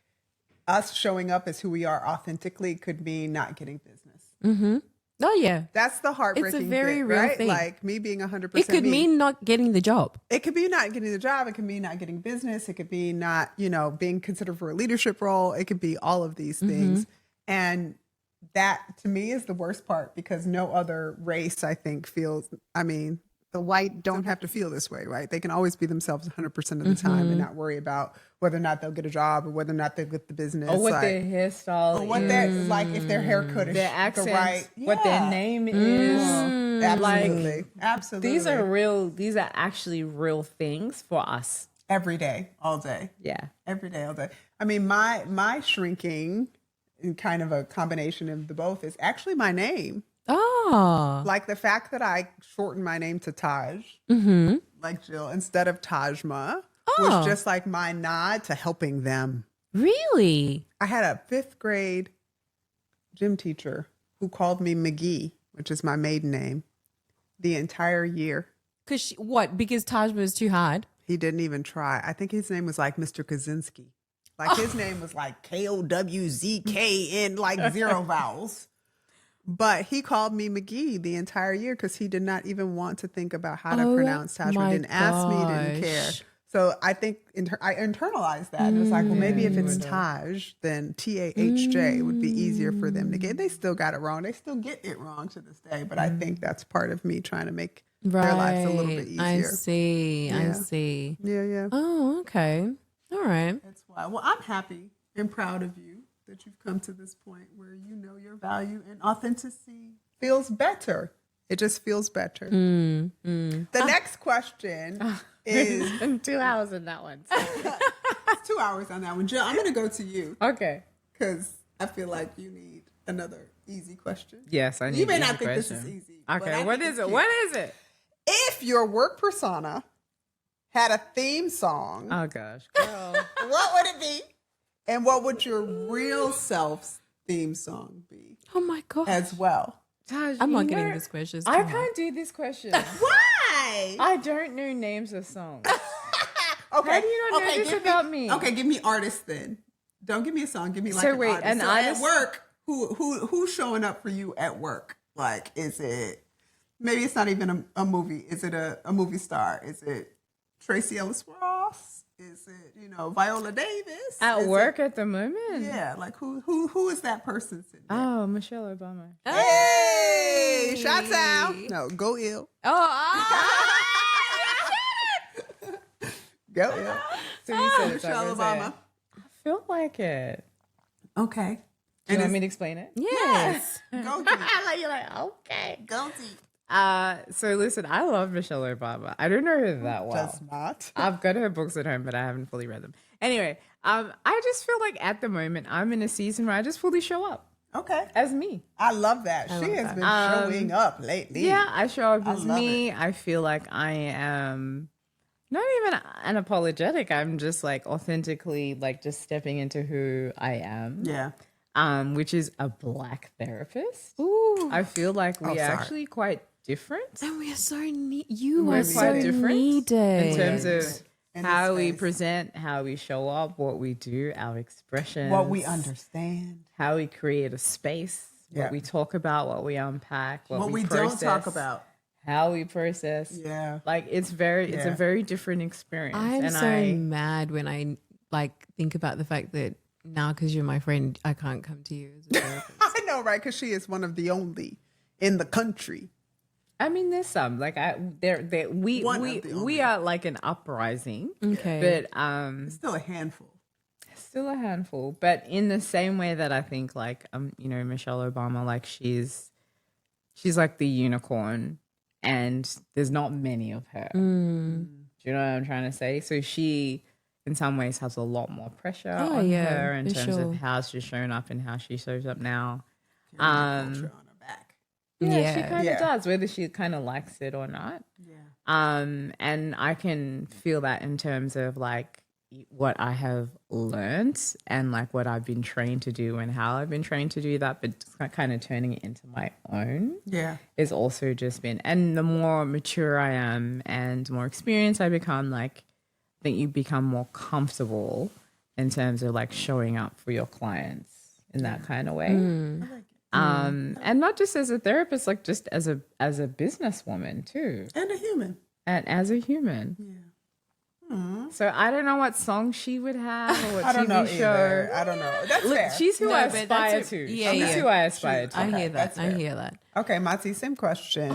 us showing up as who we are authentically could mean not getting business. Oh yeah. That's the heartbreaking very bit, real right? thing. Like me being 100% It could me. mean not getting the job. It could be not getting the job. It could be not getting business. It could be not, you know, being considered for a leadership role. It could be all of these things. And that to me is the worst part because no other race, I think, feels, I mean, the white don't have to feel this way, right? They can always be themselves 100% of the time and not worry about whether or not they'll get a job or whether or not they'll get the business. Or what like, their hairstyle or what is, their, like if their haircut is their accent, the right, what their name is. Absolutely. Absolutely. These are actually real things for us. Every day, all day. Yeah. Every day, all day. I mean, my shrinking, in kind of a combination of the both, is actually my name. Oh. Like the fact that I shortened my name to Tahj, like Jill, instead of Tajma, was just like my nod to helping them. Really? I had a 5th grade gym teacher who called me McGee, which is my maiden name, the entire year. What? Because Tahj was too hard? He didn't even try. I think his name was like Mr. Kaczynski. Like his name was like Kowzkn, like 0 vowels. But he called me McGee the entire year because he did not even want to think about how to pronounce Tahj. He didn't ask me, didn't care. So I think I internalized that. And it's like, well, maybe if it's Tahj, then Tahj would be easier for them to get. They still got it wrong. They still get it wrong to this day. But I think that's part of me trying to make their lives a little bit easier. I see. Yeah. I see. Yeah. Oh, okay. All right. That's why. Well, I'm happy and proud of you that you've come to this point where you know your value and authenticity feels better. It just feels better. The next question is And 2 hours in that one. it's 2 hours on that one. Jill, I'm going to go to you Okay. because I feel like you need another easy question. Yes, I need. You may an not easy think this question. is easy. but I Okay, what think is it's it? cute. What is it? If your work persona had a theme song, Oh gosh. what would it be? And what would your real self's theme song be Oh my God. as well? Tahj, I'm you not getting know, this question. I can't do this question. Why? I don't know names of songs. Okay. How do you not know this about me? Okay, give me artists then. Don't give me a song. Give me like So an wait, artist. an So artist? at work. Who's showing up for you at work? Like, is it maybe it's not even a movie? Is it a movie star? Is it Tracy Ellis Ross? Is it Viola Davis? At Is work at the moment? it, yeah. Like who is that person sitting there? Oh, Michelle Obama. Hey, shots out. No, go ill. Go ill. So you said it, so I'm Michelle gonna say Obama. it. I feel like it. Okay. Do you want me to explain it? Yes. Go deep. You're like, okay. Go deep. So listen, I love Michelle Obama. I don't know her that well. Does not. I've got her books at home, but I haven't fully read them. Anyway, I just feel like at the moment I'm in a season where I just fully show up Okay. as me. I love that. She has been showing up lately. Yeah, I show up as love me. I feel like I am not even unapologetic. I'm just like authentically like just stepping into who I am. Yeah. Which is a Black therapist. Ooh. I feel like we are sorry. actually quite different. And we are so you We're are quite so different needed. in terms of In how this we space. present, how we show up, what we do, our expressions, What we understand. how we create a space, Yeah. what we talk about, what we unpack, What we process, don't talk about. how we process. Yeah. Like it's a Yeah. very different experience. I'm and so mad when I think about the fact that now because you're my friend, I can't come to you as a therapist. I know, right? Because she is one of the only in the country. I mean, there's some like we One of the only. are like an uprising, Okay. but Still a handful. still a handful. But in the same way that I think like Michelle Obama, like she's like the unicorn, and there's not many of her. Do you know what I'm trying to say? So she, in some ways, has a lot more pressure on her in for terms sure. of how she's shown up and how she shows up now. Culture on her back. Yeah, she Yeah. kind of Yeah. does, whether she kind of likes it or not. Yeah. And I can feel that in terms of like, what I have learned and like what I've been trained to do and how I've been trained to do that, but just kind of turning it into my own. Yeah. Is also just been, and the more mature I am and more experienced I become, like I think you become more comfortable in terms of like showing up for your clients in that kind of way. And not just as a therapist, like just as a businesswoman too, And a human. and as a human. Yeah. So I don't know what song she would have or what I don't TV know show. either. I don't know. That's Look, fair. she's who No, I but aspire that's to. yeah, She's yeah. who I aspire to. I hear that. that's I fair. hear that. Okay, Mati, same question.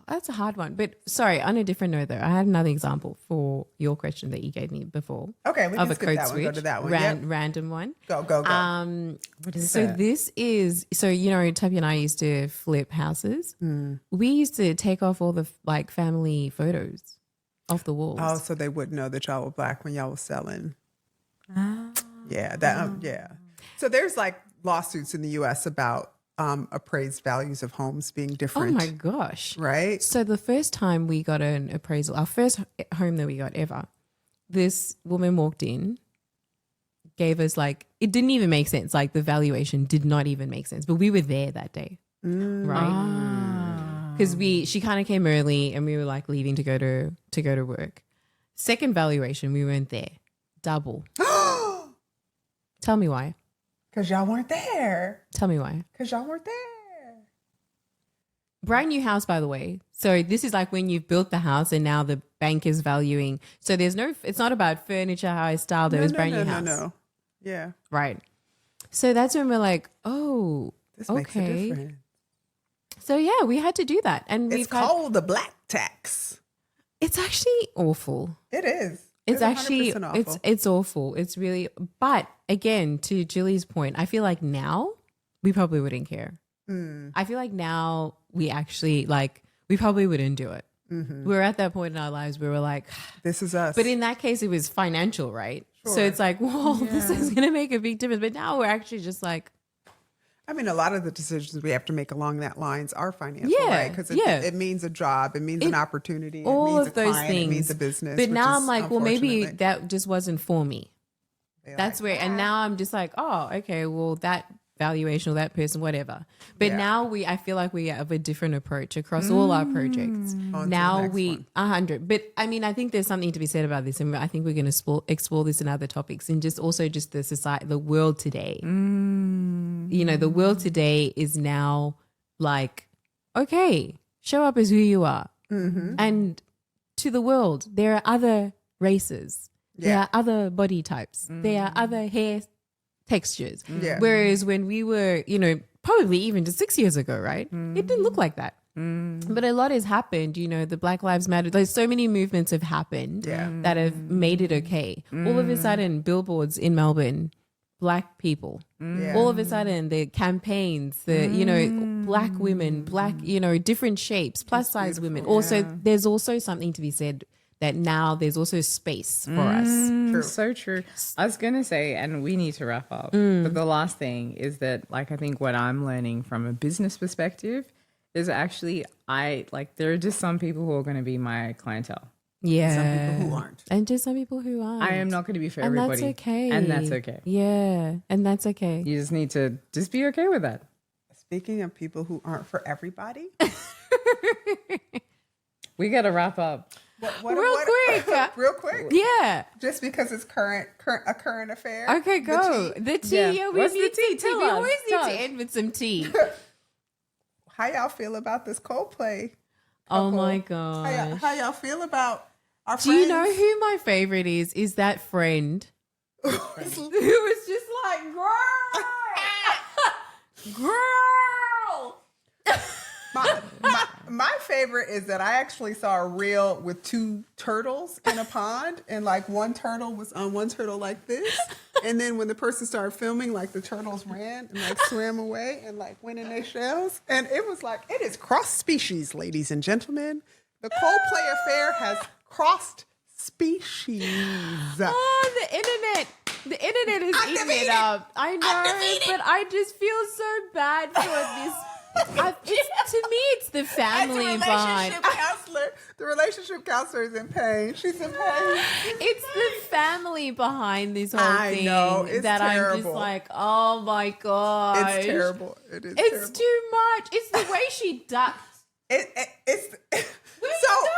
That's a hard one. But sorry, on a different note though, I had another example for your question that you gave me before. Okay, we of can a skip code that one. switch. Go to that one. Yep. Random one. Go. What is So that? this is you know, Tuppy and I used to flip houses. We used to take off all the like family photos off the walls. Oh, so they wouldn't know that y'all were Black when y'all was selling. Ah. Yeah, that. Yeah. So there's like lawsuits in the U.S. about appraised values of homes being Oh different. my gosh. Right. So the first time we got an appraisal, our first home that we got ever, this woman walked in, gave us like, it didn't even make sense. Like the valuation did not even make sense, but we were there that day. Right. Because she kind of came early and we were like leaving to go to work. Second valuation, we weren't there. Double. Tell me why. Because y'all weren't there. Tell me why. Because y'all weren't there. Brand new house, by the way. So this is like when you've built the house and now the bank is valuing. So it's not about furniture, how I styled it. It was brand new house. No. Yeah. Right. So that's when we're like, oh, This makes a okay. difference. So yeah, we had to do that. And It's called the black tax. it's actually awful. It is. It's actually 100% awful. it's awful. It's really, but again, to Julie's point, I feel like now we probably wouldn't care. I feel like now we actually like, we probably wouldn't do it. We're at that point in our lives where we're like, This is us. but in that case, it was financial, right? So Sure. it's like, well, this is going to make a big difference. But now we're actually just like, I mean, a lot of the decisions we have to make along that lines are financial, Yeah, right? Because it means a job, it means an opportunity, all it means of those a client, things. it means a business. But which now is I'm like, well, maybe unfortunately- that just wasn't for me. They That's like, where, and now I'm just like, oh, okay, well, that valuation or that person, whatever. But Yeah. now I feel like we have a different approach across all our projects. On to the Now next we one. 100. But I mean, I think there's something to be said about this, and I think we're going to explore this in other topics, and just also just the society, the world today. You know, the world today is now like, okay, show up as who you are, and to the world, there are other races, there Yeah. are other body types, there are other hair textures. Yeah. Whereas when we were, you know, probably even just 6 years ago, right? It didn't look like that. But a lot has happened, you know, the Black Lives Matter, there's so many movements have happened that have made it okay. All of a sudden, billboards in Melbourne, Black people. Yeah. All of a sudden, the campaigns, the, you know, Black women, Black, you know, different shapes, plus size women. Also, there's also something to be said that now there's also space for us. True. So true. I was going to say, and we need to wrap up, but the last thing is that, like, I think what I'm learning from a business perspective is actually there are just some people who are going to be my clientele. Yeah. Some people who aren't. And just some people who aren't. I am not going to be for and everybody. that's okay. And that's okay. Yeah. And that's okay. You just need to just be okay with that. Speaking of people who aren't for everybody, We got to wrap up. Real quick. real quick, Yeah. just because it's a current affair. Okay, go. The tea. The tea. Yeah. Yeah, we What's the need tea? tea. Tell We us. always need Tell to us. end with some tea. How y'all feel about this Coldplay? Oh my How gosh. y'all feel about our Do friends? you know who my favorite is? Is that friend who was just like, girl, girl. My favorite is that I actually saw a reel with two turtles in a pond, and like one turtle was on one turtle like this, and then when the person started filming, like the turtles ran and like swam away and like went in their shells, and it was like, it is cross species, ladies and gentlemen. The Coldplay affair has crossed species. Oh, the internet. The internet is eating it Undefeated. up. I know, Undefeated. but I just feel so bad for this To me, it's the family behind. The relationship counselor is in pain. She's in pain. It's the family behind this whole I thing know, it's that I'm just terrible. like, oh my god, It's terrible. It's terrible. too much. It's the way she ducked. It's Where are you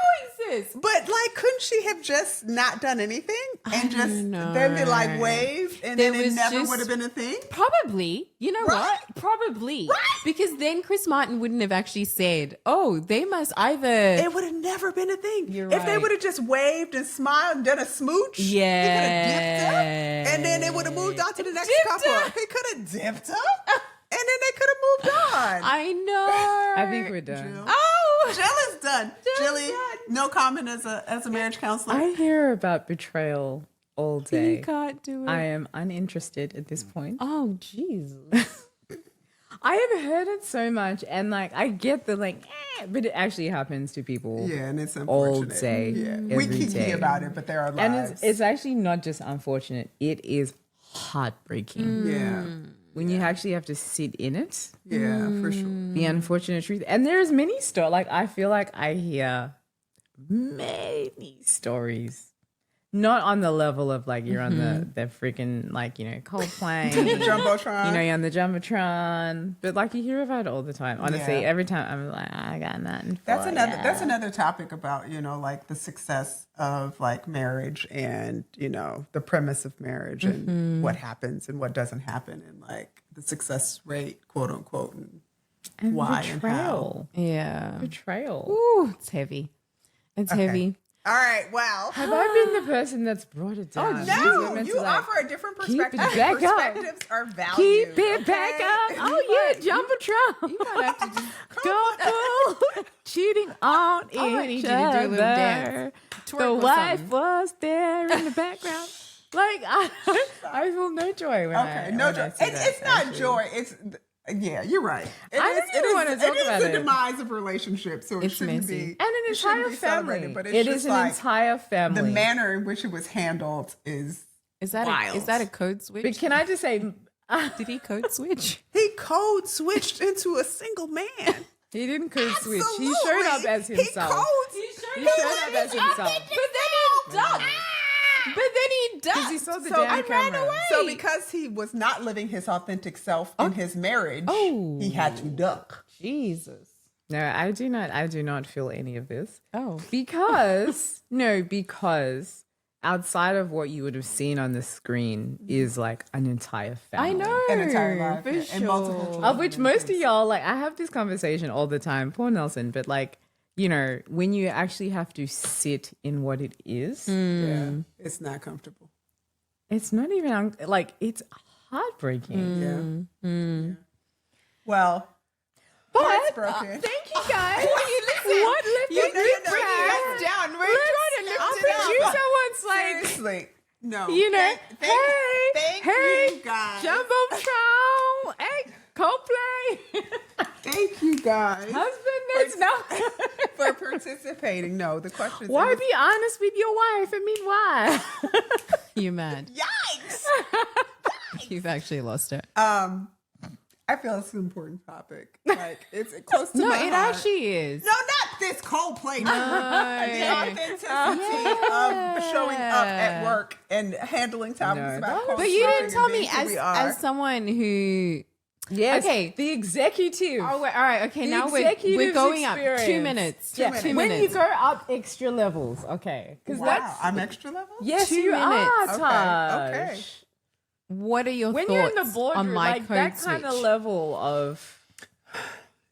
going, sis? But like, couldn't she have just not done anything and just don't know. then be like waved and There then it was never just- would have been a thing? Probably. You know Right. what? Probably. Right. Because then Chris Martin wouldn't have actually said, oh, they must either. It would have never been a thing. You're If they right. would have just waved and smiled and done a smooch, he could have dipped up, and then it would have moved on to the next Dipped couple. up. He could have dipped up, and then they could have moved on. I know. I think we're done. Jill. Oh, Jill is done. Jilly, done. no comment as a marriage counselor. I hear about betrayal all day. you can't do it. I am uninterested at this point. Oh, Jesus. I have heard it so much, and like I get the like, but it actually happens to people. Yeah, and it's all unfortunate. day, Yeah, we every kiki day. about it, but there are And lives. it's actually not just unfortunate; it is heartbreaking yeah, when you actually have to sit in it. yeah, for sure. The unfortunate truth, and there's many stories. Like I feel like I hear many stories. Not on the level of like you're on the freaking like, you know, Coldplay. Jumbotron. You know, you're on the Jumbotron, but like you hear about it all the time. Honestly, Yeah. every time I'm like, I got nothing. That's for another. ya. That's another topic about like the success of like marriage and the premise of marriage and what happens and what doesn't happen and like the success rate, quote unquote, and why and how. betrayal. Yeah. Betrayal. Ooh, it's heavy. It's heavy. All right. Well. Have I been the person that's brought it down? Because we're No, meant you to, like, offer a different keep it perspective. back up. Perspectives are valued. keep it back okay? up. Oh yeah, Jumbotron. You might have to just Go full cheating on I might need each you to do a other. little dance. Twerk The or wife something. was there in the background. Like I feel no joy when I Okay, no when I joy. see It's that, not actually. joy. It's you're right. I don't even wanna talk about It is it. the demise of relationships, so it It's shouldn't messy. be. And an it shouldn't entire be celebrated, family. but it's It just is an like entire family. the manner in which it was handled is. Is that Wild. a code switch? But can I just say, Did he code switch? He code switched into a single man. he didn't code switch. He Absolutely. showed up as himself. He He showed up as himself. But then he ducked. But then he Because ducked. he saw the So damn I ran camera. away. So because he was not living his authentic self in his marriage, Oh. he had to duck. Jesus. No, I do not feel any of this. Oh. Because outside of what you would have seen on the screen is like an entire family. I know. An entire life for and sure. multiple children. Of which most of y'all, like, I have this conversation all the time, poor Nelson, but like, when you actually have to sit in what it is, Yeah, it's not comfortable. it's not even, it's heartbreaking. Yeah. Well, But, heart's broken. thank you guys. listen, What lifted you're it bringing back? us down. We're Our trying to lift it up. producer wants like, Seriously. No. hey, Thank you guys. Jumbotron, hey, Coldplay, Thank you guys husband, it's no. for participating. No, the question is Why be honest with your wife? I mean, why? You mad? Yikes. You've actually lost it. I feel it's an important topic. Like it's close to No, my it heart. actually is. No, not this Coldplay. The authenticity of showing up at work and handling topics about Coldplay. But you didn't and tell being me who we are. as someone who. Yes. Okay. The executive. Oh, wait, all right. Okay, The now we're executive's going up 2 experience. minutes. Yeah. Two When minutes. you go up extra levels, okay? Because Wow, I'm extra level. yes, 2 you are. minutes. Tahj. Okay. What are your When thoughts you're in the boardroom, on my like code that switch? kind of level of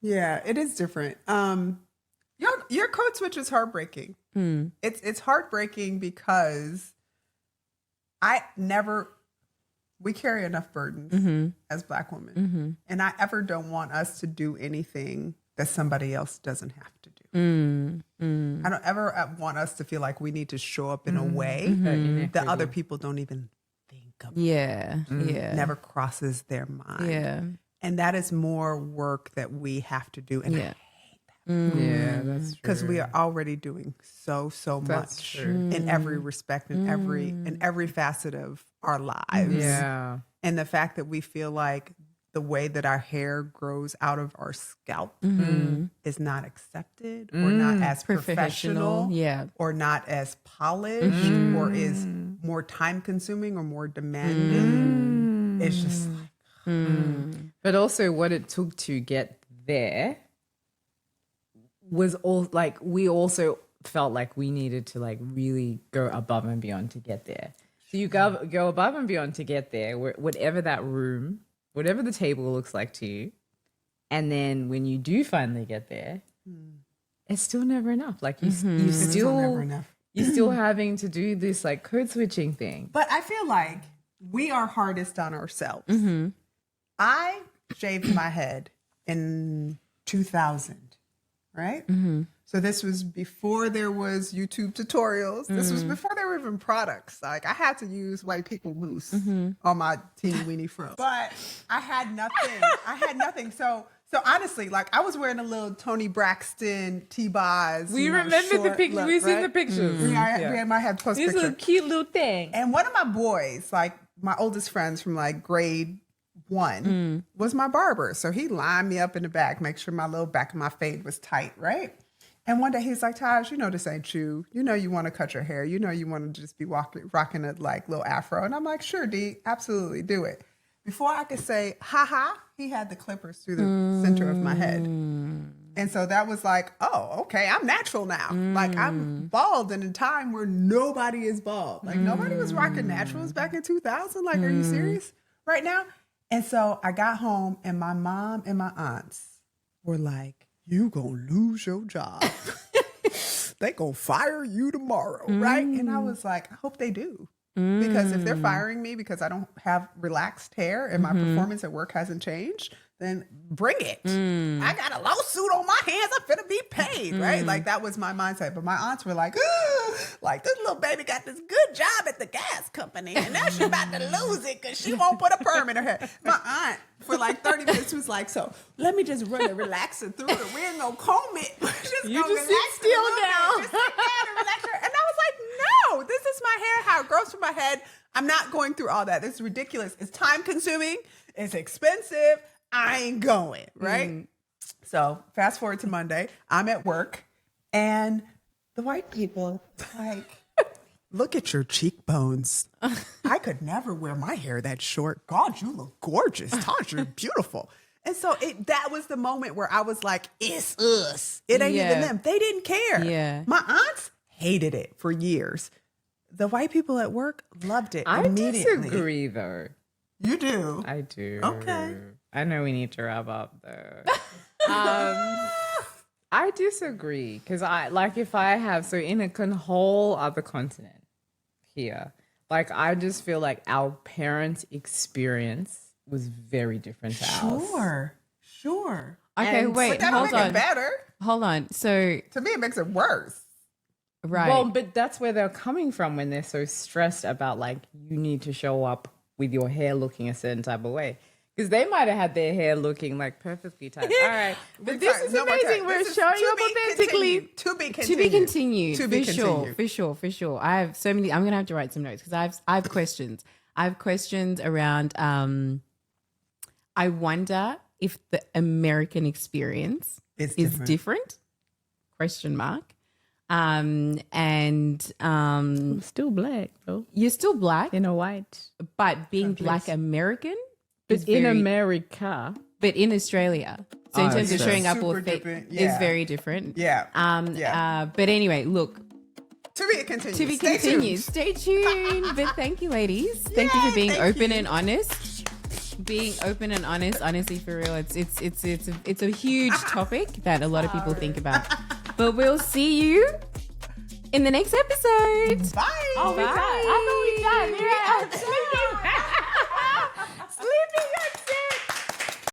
Yeah, it is different. Your code switch is heartbreaking. It's heartbreaking because we carry enough burdens as Black women, and I ever don't want us to do anything that somebody else doesn't have to do. I don't ever want us to feel like we need to show up in a way that other people don't even think of. Yeah, yeah, Never crosses their mind. yeah, And that is more work that we have to do. And yeah. yeah, that's because we are already doing so That's much true. in every respect, in every facet of our lives. Yeah. And the fact that we feel like the way that our hair grows out of our scalp is not accepted or not as professional, or not as polished, or is more time consuming or more demanding. It's just like, But also what it took to get there was all like, we also felt like we needed to like really go above and beyond to get there. So you go above and beyond to get there, whatever that room, whatever the table looks like to you. And then when you do finally get there, it's still never enough. Like you still never enough. You're still having to do this like code switching thing. But I feel like we are hardest on ourselves. I shaved my head in 2000, right? So this was before there was YouTube tutorials. This was before there were even products. Like I had to use white people mousse on my teeny weeny fro. But I had nothing. So honestly, like I was wearing a little Tony Braxton T-Boz. We remember the pictures. We've seen the pictures. I might have post These picture. little cute little thing. And one of my boys, like my oldest friends from like grade 1, was my barber. So he lined me up in the back, make sure my little back of my fade was tight, right? And one day he's like, Tahj, you know this ain't you. You know you want to cut your hair. You know you want to just be rocking a like little afro. And I'm like, sure, D, absolutely, do it. Before I could say, ha, he had the clippers through the center of my head. And so that was like, oh, okay, I'm natural now. Like I'm bald in a time where nobody is bald. Like nobody was rocking naturals back in 2000. Like, are you serious right now? And so I got home and my mom and my aunts were like, you gonna lose your job. They gonna fire you tomorrow, right? And I was like, I hope they do. Because if they're firing me because I don't have relaxed hair and my performance at work hasn't changed, then bring it. I got a lawsuit on my hands. I'm finna be paid, right? Like that was my mindset. But my aunts were like, like this little baby got this good job at the gas company and now she's about to lose it because she won't put a perm in her hair. My aunt for like 30 minutes was like, so let me just run a relaxer through it. We ain't gonna comb it. You just sit still now. Just sit down and relax her. And I was like, no, this is my hair, how it grows from my head. I'm not going through all that. This is ridiculous. It's time consuming. It's expensive. I ain't going, right? So fast forward to Monday. I'm at work and the white people like, look at your cheekbones. I could never wear my hair that short. God, you look gorgeous. Tahj, you're beautiful. And so that was the moment where I was like, it's us. It ain't even them. They didn't care. Yeah. My aunts hated it for years. The white people at work loved it I immediately. disagree though. You do? I do. Okay. I know we need to wrap up though. I disagree because if I have, so in a whole other continent here, like I just feel like our parents' experience was very different to ours. Sure. Okay, And- wait, But that'll hold make on. it better. Hold on. So, To me, it makes it worse. right. Well, but that's where they're coming from when they're so stressed about like you need to show up with your hair looking a certain type of way. Because they might have had their hair looking like perfectly tight. All right. But this is amazing. We're showing up authentically. To be continued. To be continued. To be for continued. For sure. I have so many. I'm gonna have to write some notes because I have questions. I have questions around. I wonder if the American experience It's is different. different. Question mark. And Still black though. you're still black, In a white. but being Black American is But in very- America. but in Australia. So in Oh, terms of so- showing up Super authentic different, is yeah. very different. Yeah. But anyway, look, To be continued. to be Stay continued. tuned. Stay tuned. But thank you, ladies. Thank you for being thank open you. and honest. Being open and honest, honestly, for real, it's a huge topic that a lot of people think about. But we'll see you in the next episode. Bye. Oh, we done. I thought we done. Yeah.